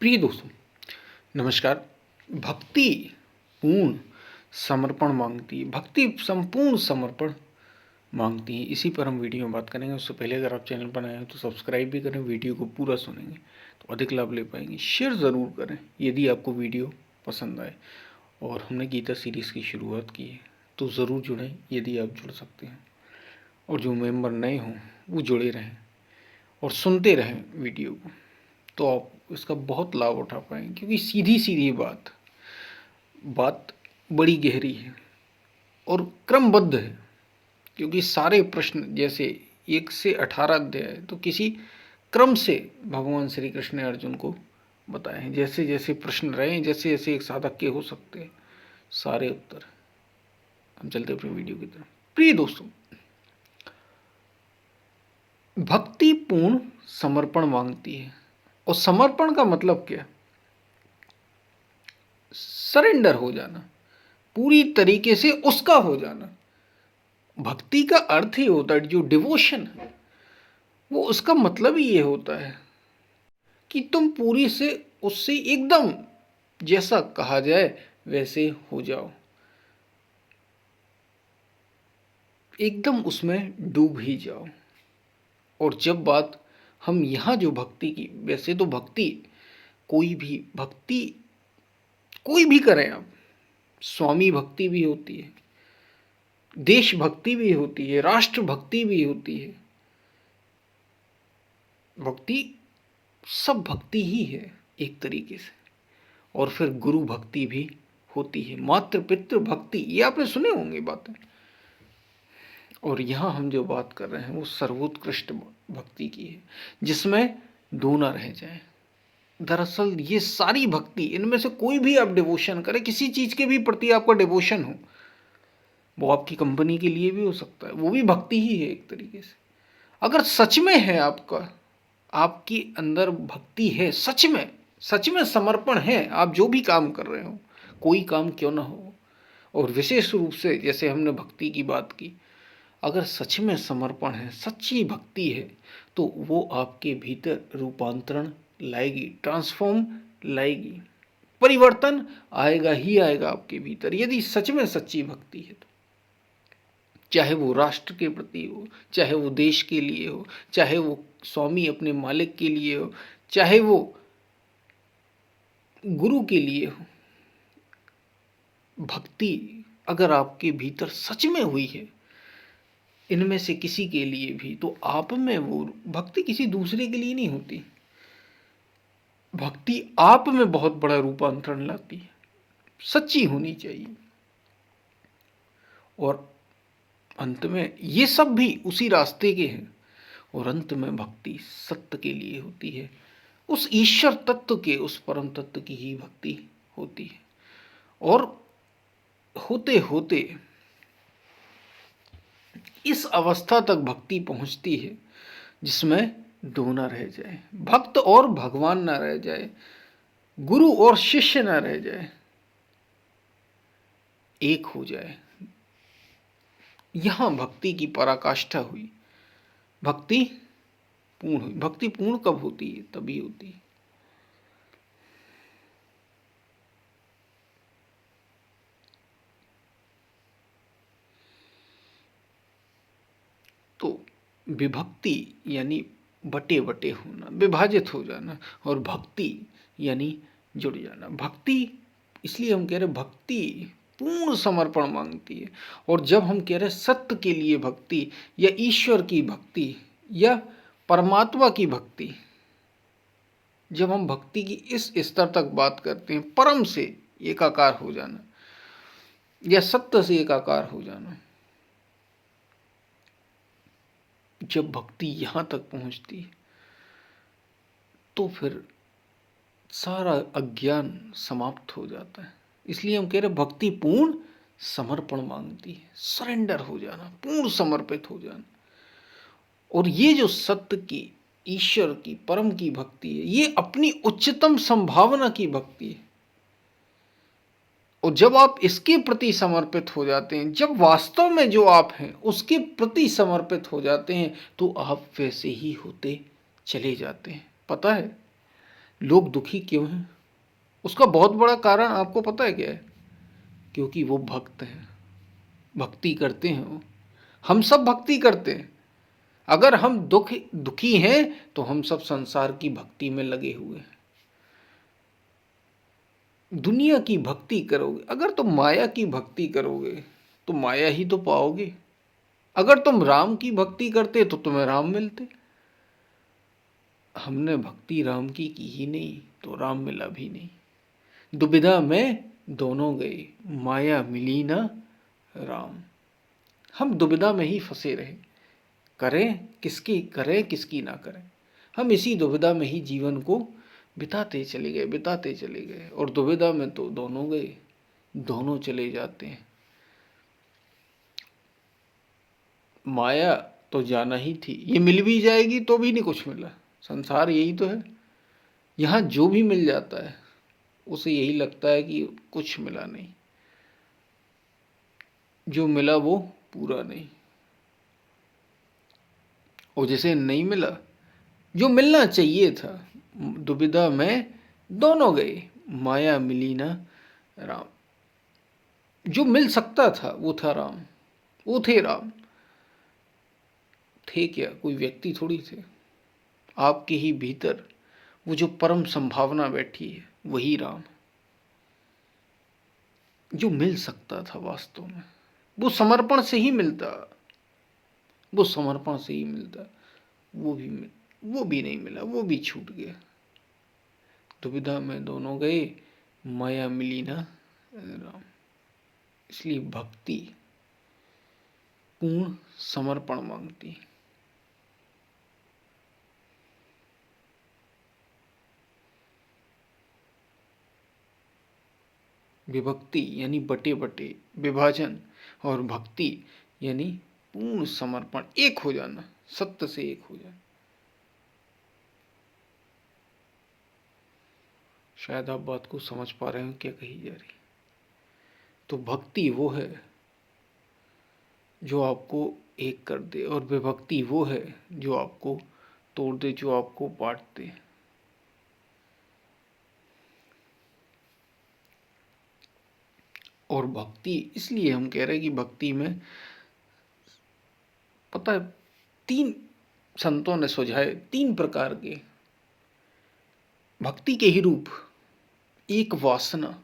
प्रिय दोस्तों, नमस्कार। भक्ति पूर्ण समर्पण मांगती है, भक्ति संपूर्ण समर्पण मांगती है। इसी पर हम वीडियो में बात करेंगे। उससे पहले अगर आप चैनल पर नए हैं तो सब्सक्राइब भी करें, वीडियो को पूरा सुनेंगे तो अधिक लाभ ले पाएंगे। शेयर ज़रूर करें यदि आपको वीडियो पसंद आए। और हमने गीता सीरीज़ की शुरुआत की है तो ज़रूर जुड़ें यदि आप जुड़ सकते हैं। और जो मेंबर नए हों वो जुड़े रहें और सुनते रहें वीडियो को, तो आप इसका बहुत लाभ उठा पाएंगे। क्योंकि सीधी सीधी बात बड़ी गहरी है और क्रमबद्ध है। क्योंकि सारे प्रश्न जैसे 1 से 18 अध्याय तो किसी क्रम से भगवान श्री कृष्ण ने अर्जुन को बताए हैं। जैसे जैसे प्रश्न रहे, जैसे जैसे एक साधक के हो सकते हैं सारे उत्तर। हम चलते अपनी वीडियो की तरफ। प्रिय दोस्तों, भक्ति पूर्ण समर्पण मांगती है। और समर्पण का मतलब क्या? सरेंडर हो जाना, पूरी तरीके से उसका हो जाना। भक्ति का अर्थ ही होता है, जो डिवोशन है वो उसका मतलब ही ये होता है कि तुम पूरी से उससे एकदम जैसा कहा जाए वैसे हो जाओ, एकदम उसमें डूब ही जाओ। और जब बात हम यहाँ जो भक्ति की, वैसे तो भक्ति कोई भी करें आप, स्वामी भक्ति भी होती है, देशभक्ति भी होती है, राष्ट्रभक्ति भी होती है। भक्ति सब भक्ति ही है एक तरीके से। और फिर गुरु भक्ति भी होती है, मातृ पितृ भक्ति, ये आपने सुने होंगे बातें। और यहाँ हम जो बात कर रहे हैं वो सर्वोत्कृष्ट भक्ति की है, जिसमें दो ना रह जाए। दरअसल ये सारी भक्ति, इनमें से कोई भी आप डिवोशन करें, किसी चीज के भी प्रति आपका डिवोशन हो, वो आपकी कंपनी के लिए भी हो सकता है, वो भी भक्ति ही है एक तरीके से। अगर सच में है आपकी अंदर भक्ति है, सच में समर्पण है, आप जो भी काम कर रहे हो, कोई काम क्यों ना हो, और विशेष रूप से जैसे हमने भक्ति की बात की, अगर सच में समर्पण है, सच्ची भक्ति है, तो वो आपके भीतर रूपांतरण लाएगी, ट्रांसफॉर्म लाएगी, परिवर्तन आएगा ही आएगा आपके भीतर, यदि सच में सच्ची भक्ति है तो। चाहे वो राष्ट्र के प्रति हो, चाहे वो देश के लिए हो, चाहे वो स्वामी अपने मालिक के लिए हो, चाहे वो गुरु के लिए हो। भक्ति अगर आपके भीतर सच में हुई है, इनमें से किसी के लिए भी, तो आप में वो भक्ति किसी दूसरे के लिए नहीं होती। भक्ति आप में बहुत बड़ा रूपांतरण लाती है, सच्ची होनी चाहिए। और अंत में ये सब भी उसी रास्ते के हैं। और अंत में भक्ति सत्य के लिए होती है, उस ईश्वर तत्व के, उस परम तत्व की ही भक्ति होती है। और होते होते इस अवस्था तक भक्ति पहुंचती है जिसमें दो न रह जाए, भक्त और भगवान न रह जाए, गुरु और शिष्य न रह जाए, एक हो जाए। यहां भक्ति की पराकाष्ठा हुई, भक्ति पूर्ण हुई। भक्ति पूर्ण कब होती है? तभी होती है तो विभक्ति यानी बटे बटे होना, विभाजित हो जाना, और भक्ति यानी जुड़ जाना। भक्ति इसलिए हम कह रहे भक्ति पूर्ण समर्पण मांगती है। और जब हम कह रहे सत्य के लिए भक्ति, या ईश्वर की भक्ति, या परमात्मा की भक्ति, जब हम भक्ति की इस स्तर तक बात करते हैं, परम से एकाकार हो जाना या सत्य से एकाकार हो जाना, जब भक्ति यहां तक पहुंचती है तो फिर सारा अज्ञान समाप्त हो जाता है। इसलिए हम कह रहे भक्ति पूर्ण समर्पण मांगती है, सरेंडर हो जाना, पूर्ण समर्पित हो जाना। और ये जो सत्य की, ईश्वर की, परम की भक्ति है, ये अपनी उच्चतम संभावना की भक्ति है। और जब आप इसके प्रति समर्पित हो जाते हैं, जब वास्तव में जो आप हैं उसके प्रति समर्पित हो जाते हैं, तो आप वैसे ही होते चले जाते हैं। पता है, लोग दुखी क्यों हैं? उसका बहुत बड़ा कारण आपको पता है क्या है? क्योंकि वो भक्त हैं, भक्ति करते हैं वो। हम सब भक्ति करते हैं। अगर हम दुखी हैं तो हम सब संसार की भक्ति में लगे हुए हैं। दुनिया की भक्ति करोगे, अगर तुम माया की भक्ति करोगे तो माया ही तो पाओगे। अगर तुम राम की भक्ति करते तो तुम्हें राम मिलते। हमने भक्ति राम की ही नहीं तो राम मिला भी नहीं। दुविधा में दोनों गए, माया मिली ना राम। हम दुविधा में ही फंसे रहे, करें किसकी ना करें। हम इसी दुविधा में ही जीवन को बिताते चले गए और दुविधा में तो दोनों गए, दोनों चले जाते हैं। माया तो जाना ही थी, ये मिल भी जाएगी तो भी नहीं कुछ मिला। संसार यही तो है, यहाँ जो भी मिल जाता है उसे यही लगता है कि कुछ मिला नहीं, जो मिला वो पूरा नहीं। और जैसे नहीं मिला जो मिलना चाहिए था, दुविधा में दोनों गए, माया मिली ना राम। जो मिल सकता था वो था राम, वो थे राम। थे क्या, कोई व्यक्ति थोड़ी थे। आपके ही भीतर वो जो परम संभावना बैठी है वही राम। जो मिल सकता था वास्तव में वो समर्पण से ही मिलता, वो समर्पण से ही मिलता। वो भी नहीं मिला, वो भी छूट गया। दुविधा में दोनों गए, माया मिली ना राम। इसलिए भक्ति पूर्ण समर्पण मांगती। विभक्ति यानी बटे बटे विभाजन, और भक्ति यानी पूर्ण समर्पण, एक हो जाना, सत्य से एक हो जाना। शायद आप बात को समझ पा रहे हो क्या कही जा रही। तो भक्ति वो है जो आपको एक कर दे, और विभक्ति वो है जो आपको तोड़ दे, जो आपको बांट दे। और भक्ति इसलिए हम कह रहे हैं कि भक्ति में पता है, तीन संतों ने सुझाए, तीन प्रकार के भक्ति के ही रूप। एक वासना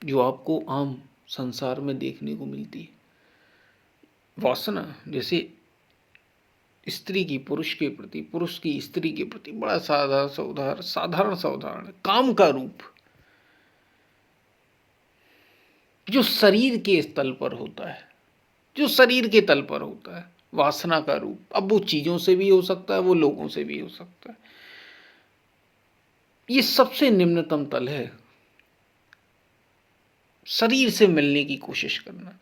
जो आपको आम संसार में देखने को मिलती है। वासना जैसे स्त्री की पुरुष के प्रति, पुरुष की स्त्री के प्रति, बड़ा साधारण सा उदाहरण है। काम का रूप जो शरीर के तल पर होता है, जो शरीर के तल पर होता है, वासना का रूप। अब वो चीजों से भी हो सकता है, वो लोगों से भी हो सकता है। ये सबसे निम्नतम तल है, शरीर से मिलने की कोशिश करना।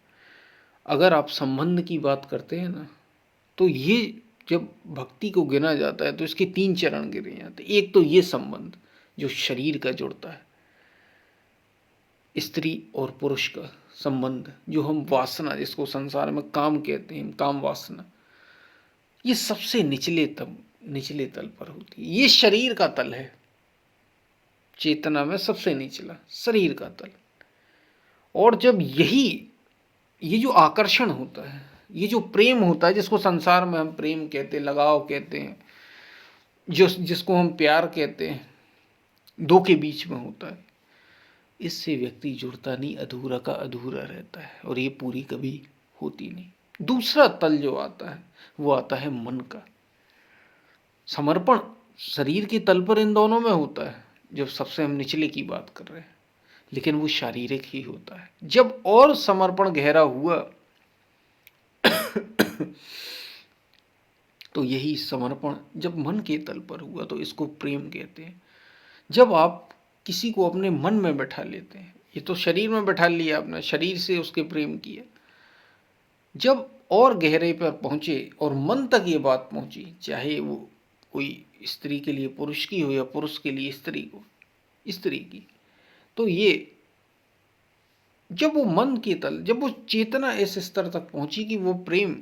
अगर आप संबंध की बात करते हैं ना, तो ये जब भक्ति को गिना जाता है तो इसके तीन चरण गिने जाते हैं। एक तो ये संबंध जो शरीर का जुड़ता है, स्त्री और पुरुष का संबंध, जो हम वासना, जिसको संसार में काम कहते हैं, काम वासना, ये सबसे निचले तल पर होती है। ये शरीर का तल है, चेतना में सबसे निचला शरीर का तल। और जब ये जो आकर्षण होता है, ये जो प्रेम होता है, जिसको संसार में हम प्रेम कहते हैं, लगाव कहते हैं, जिसको हम प्यार कहते हैं, दो के बीच में होता है, इससे व्यक्ति जुड़ता नहीं, अधूरा का अधूरा रहता है, और ये पूरी कभी होती नहीं। दूसरा तल जो आता है वो आता है मन का। समर्पण शरीर के तल पर इन दोनों में होता है, जब सबसे हम निचले की बात कर रहे हैं, लेकिन वो शारीरिक ही होता है। जब और समर्पण गहरा हुआ तो यही समर्पण जब मन के तल पर हुआ तो इसको प्रेम कहते हैं। जब आप किसी को अपने मन में बैठा लेते हैं, ये तो शरीर में बैठा लिया आपने, शरीर से उसके प्रेम किया, जब और गहरे पर पहुंचे और मन तक ये बात पहुंची, चाहे वो कोई स्त्री के लिए पुरुष की हो या पुरुष के लिए स्त्री की, तो ये जब वो मन के तल, जब वो चेतना इस स्तर तक पहुंची कि वो प्रेम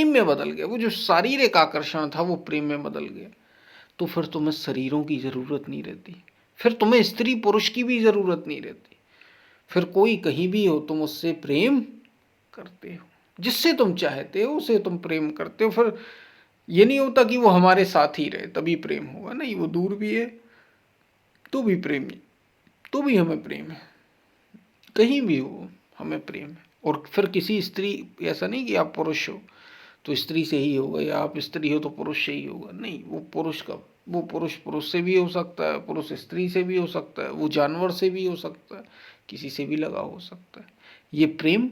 में बदल गया, वो जो शारीरिक आकर्षण था वो प्रेम में बदल गया, तो फिर तुम्हें शरीरों की ज़रूरत नहीं रहती, फिर तुम्हें स्त्री पुरुष की भी ज़रूरत नहीं रहती। फिर कोई कहीं भी हो तुम उससे प्रेम करते हो, जिससे तुम चाहते हो उसे तुम प्रेम करते हो। फिर ये नहीं होता कि वो हमारे साथ ही रहे तभी प्रेम होगा, नहीं, वो दूर भी है तो भी प्रेम है, तो भी हमें प्रेम है, कहीं भी हो हमें प्रेम है। और फिर किसी स्त्री, ऐसा नहीं कि आप पुरुष हो तो स्त्री से ही होगा, या आप स्त्री हो तो पुरुष से ही होगा, नहीं, वो पुरुष का, वो पुरुष पुरुष से भी हो सकता है, पुरुष स्त्री से भी हो सकता है, वो जानवर से भी हो सकता है, किसी से भी लगा हो सकता है। ये प्रेम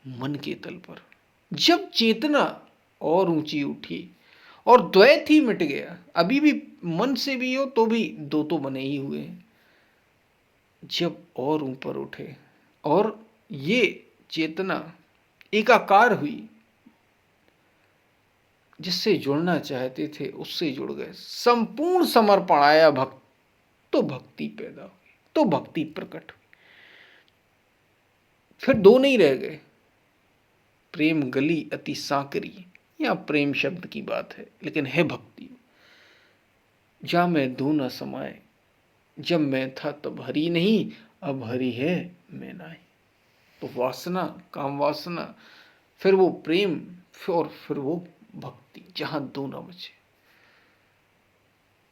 मन के तल पर, जब चेतना और ऊंची उठी और द्वैत ही मिट गया, अभी भी मन से भी हो तो भी दो तो बने ही हुए हैं, जब और ऊपर उठे और ये चेतना एकाकार हुई, जिससे जुड़ना चाहते थे उससे जुड़ गए, संपूर्ण समर्पण आया भक्त, तो भक्ति पैदा हुई, तो भक्ति प्रकट हुई। फिर दो नहीं रह गए, प्रेम गली अति सांकरी, या प्रेम शब्द की बात है लेकिन है भक्ति। जा मैं दो न समाए, जब मैं था तब हरि नहीं, अब हरि है मैं नहीं। तो वासना, काम वासना, फिर वो प्रेम, और फिर वो भक्ति, जहां दो न बचे।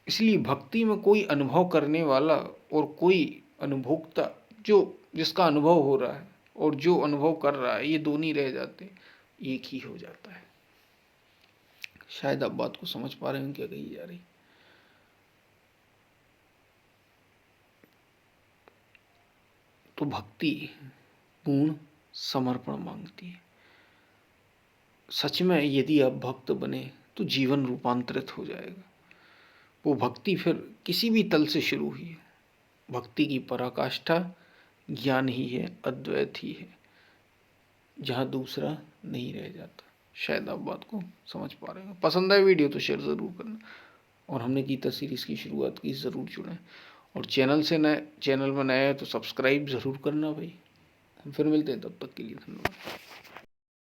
इसलिए भक्ति में कोई अनुभव करने वाला और कोई अनुभोक्ता, जो जिसका अनुभव हो रहा है और जो अनुभव कर रहा है, ये दो नहीं रह जाते, एक ही हो जाता है। शायद आप बात को समझ पा रहे हैं क्या कही जा रही। तो भक्ति पूर्ण समर्पण मांगती है। सच में यदि आप भक्त बने तो जीवन रूपांतरित हो जाएगा। वो भक्ति फिर किसी भी तल से शुरू हुई है, भक्ति की पराकाष्ठा ज्ञान ही है, अद्वैत ही है, जहाँ दूसरा नहीं रह जाता। शायद आप बात को समझ पा रहे हो। पसंद आए वीडियो तो शेयर ज़रूर करना, और हमने गीता सीरीज़ की शुरुआत की, ज़रूर जुड़ें। और चैनल में नए हैं तो सब्सक्राइब ज़रूर करना भाई। हम फिर मिलते हैं, तब तक के लिए धन्यवाद।